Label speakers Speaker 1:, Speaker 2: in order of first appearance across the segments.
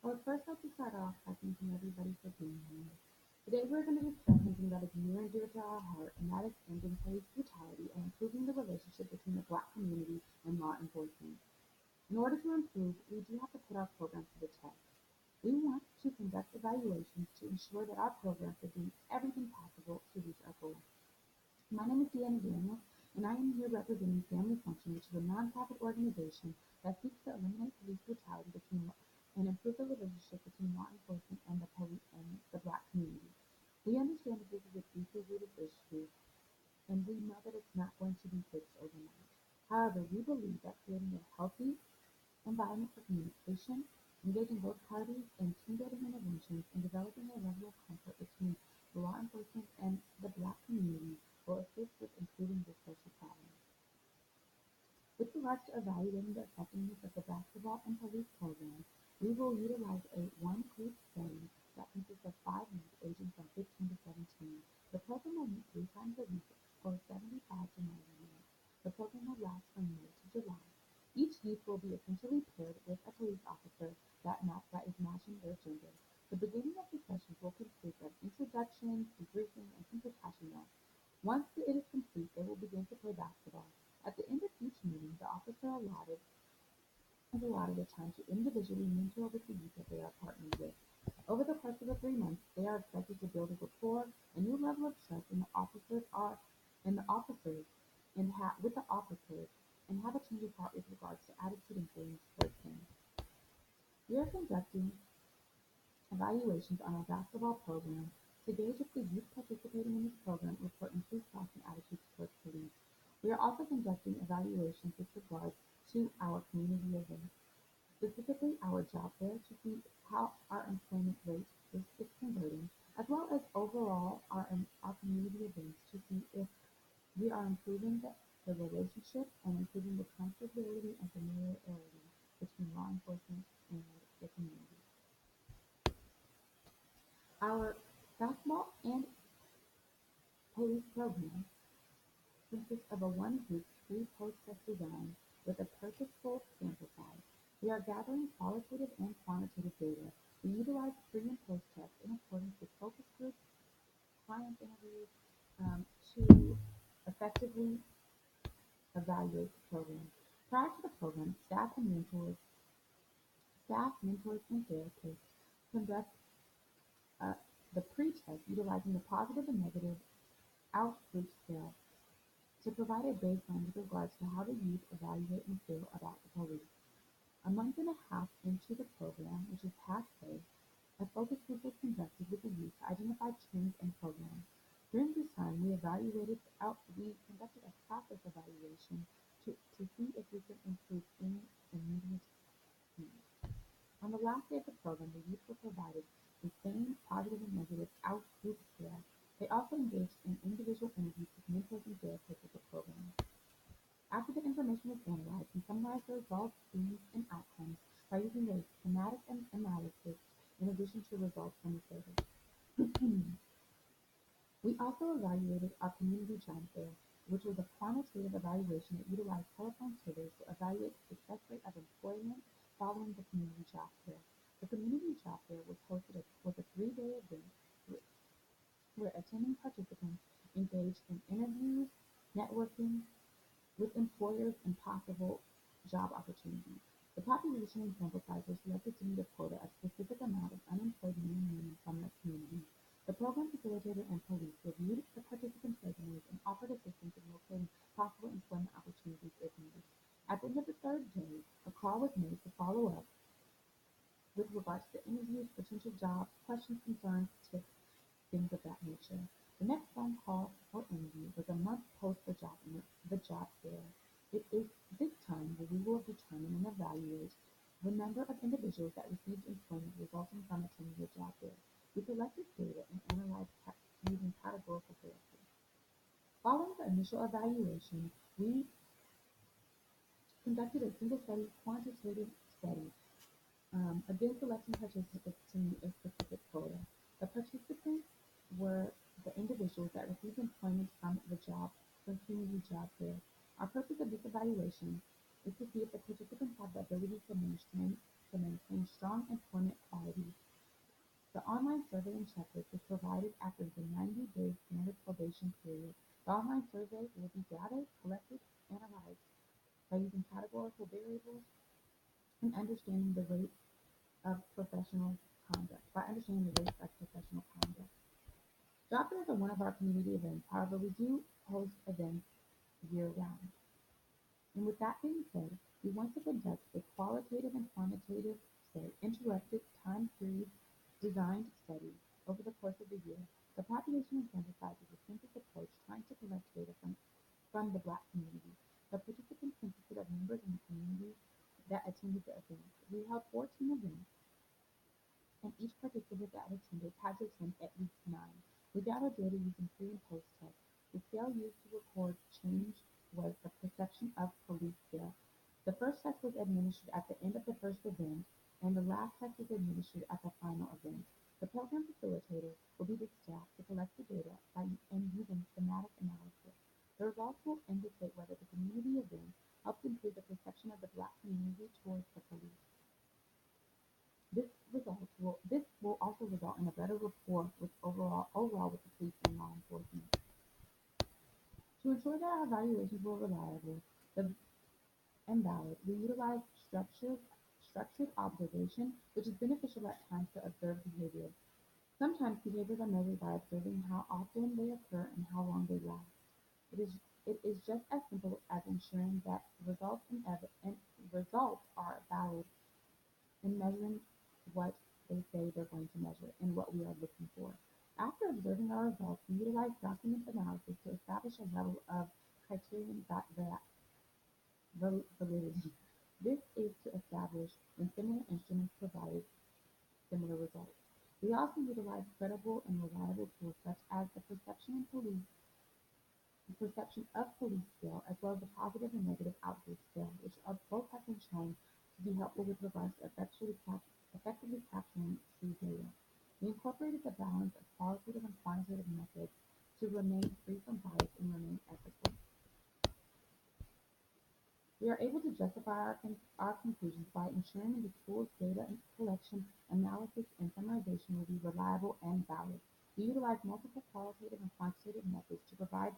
Speaker 1: Well, first, I'll just start off by thanking everybody for being here. Today, we're going to discuss something that is near and dear to our heart, and that is ending police brutality and improving the relationship between the Black community and law enforcement. In order to improve, we do have to put our programs to the test. We want to conduct evaluations to ensure that our programs are doing everything possible to reach our goal. My name is Deanna Daniels, and I am here representing Family Function, which is a nonprofit organization that seeks to eliminate police brutality and improve the relationship between law enforcement and the police and the Black community. We understand that this is a deeply rooted issue, and we know that it's not going to be fixed overnight. However, we believe that creating a healthy environment for communication, engaging both parties in team-building interventions, and developing a level of comfort between the law enforcement and the Black community will assist with improving this social problem. With regards to evaluating the effectiveness of the basketball and police program, we will utilize a one-group study that consists of 5 youth aging from 15 to 17. The program will meet 3 times a week for 75 to 90 minutes. The program will last from May to July. Each youth will be essentially paired with a police officer that is matching their gender. The beginning of the sessions will consist of introductions, debriefing, and concussion notes. Once it is complete, they will begin to play basketball. At the end of each meeting, the officer is allotted a time to individually mentor with the youth that they are partnered with. Over the course of the 3 months, they are expected to build a rapport, a new level of trust in the officers with the officers and have a change of heart with regards to attitude and feelings towards them. We are conducting evaluations on our basketball program to gauge if the youth participating in this program report improved thoughts and attitudes towards police. We are also conducting evaluations with regards to our community events, specifically our job fair, to see how our employment rate is converting, as well as overall our community events to see if we are improving the relationship and improving the comfortability and familiarity between law enforcement and the community. Our basketball and police program consists of a one-group, pre-post-test design with a purposeful sample size. We are gathering qualitative and quantitative data. We utilize pre- and post-tests in accordance with focus groups, client interviews, to effectively evaluate the program. Prior to the program, staff, mentors, and therapists conduct uh, the pre-test utilizing the positive and negative out-group scale to provide a baseline with regards to how the youth evaluate and feel about the police. A month and a half into the program, which is halfway, a focus group was conducted with the youth to identify trends and programs. During this time, we conducted a process evaluation to see if we could improve any immediate needs. On the last day of the program, the youth were provided the same positive and negative out-group scale. They also engaged in individual interviews with mentors and therapists of the program. After the information was analyzed, we summarized the results, themes, and outcomes by using a schematic analysis in addition to results from the survey. We also evaluated our community job fair, which was a quantitative evaluation that utilized telephone surveys to evaluate the success rate of employment following the community job fair. The community job fair was a 3-day event where attending participants engaged in interviews, networking with employers, and possible job opportunities. The population and sample size were selected to meet a quota of specific amount of unemployed men and women from the community. The program facilitator and police reviewed the participants' resumes and offered assistance in locating possible employment opportunities if needed. At the end of the 3rd day, a call was made to follow up with regards to interviews, potential jobs, questions, concerns, tips, things of that nature. The next phone call or interview was a month post the job fair. It is this time where we will determine and evaluate the number of individuals that received employment resulting from attending the job fair. We collected data and analyzed using categorical therapy. Following the initial evaluation, we conducted a single-study quantitative study, again selecting participants to meet a specific quota. The participants were the individuals that received employment from community job fair. Our purpose of this evaluation is to see if the participants have the ability to maintain strong employment quality. The online survey and checklist is provided after the 90-day standard probation period. The online survey will be gathered, collected, analyzed by using categorical variables and understanding the rate of professional conduct. By understanding the rates of professional conduct. Job fairs are one of our community events. However, we do host events year round. And with that being said, we want to conduct a qualitative and quantitative, interrupted time period designed study over the course of the year. The population incentivizes a census approach trying to collect data from the Black community. The participants consisted of members in the community that attended the event. We held 14 events, and each participant that attended had to attend at least 9. We gathered data using pre and post tests. The scale used to record change was the perception of police scale. The first test was administered at the end of the first event, and the last test was administered at the final event. The program facilitator will be the staff to collect the data and using thematic analysis. The results will indicate whether the community event helped improve the perception of the Black community towards the police. This will also result in a better rapport with overall with the police and law enforcement. To ensure that our evaluations were reliable the, and valid, we utilize structured observation, which is beneficial at times to observe behavior. Sometimes behaviors are measured by observing how often they occur and how long they last. It is it is just as simple as ensuring that results are valid in measuring what they say they're going to measure and what we are looking for. After observing our results, we utilize document analysis to establish a level of criterion validity. This is to establish when similar instruments provided similar results. We also utilize credible and reliable tools such as the perception of police scale, as well as the positive and negative outbreak scale, which are both have been shown to be helpful with regards to effectively capturing true data. We incorporated the balance of qualitative and quantitative methods to remain free from bias and remain ethical. We are able to justify our conclusions by ensuring the tool's data collection, analysis, and summarization will be reliable and valid. We utilize multiple qualitative and quantitative methods to provide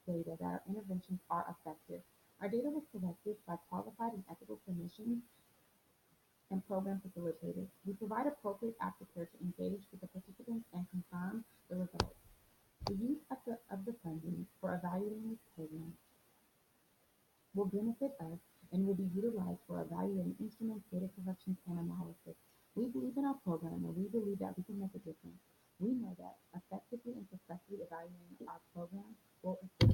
Speaker 1: data that our interventions are effective. Our data was collected by qualified and ethical clinicians and program facilitators. We provide appropriate aftercare to engage with the participants and confirm the results. The use of the funding for evaluating these programs will benefit us and will be utilized for evaluating instruments, data collections, and analysis. We believe in our program and we believe that we can make a difference. We know that effectively and successfully evaluating our program will assist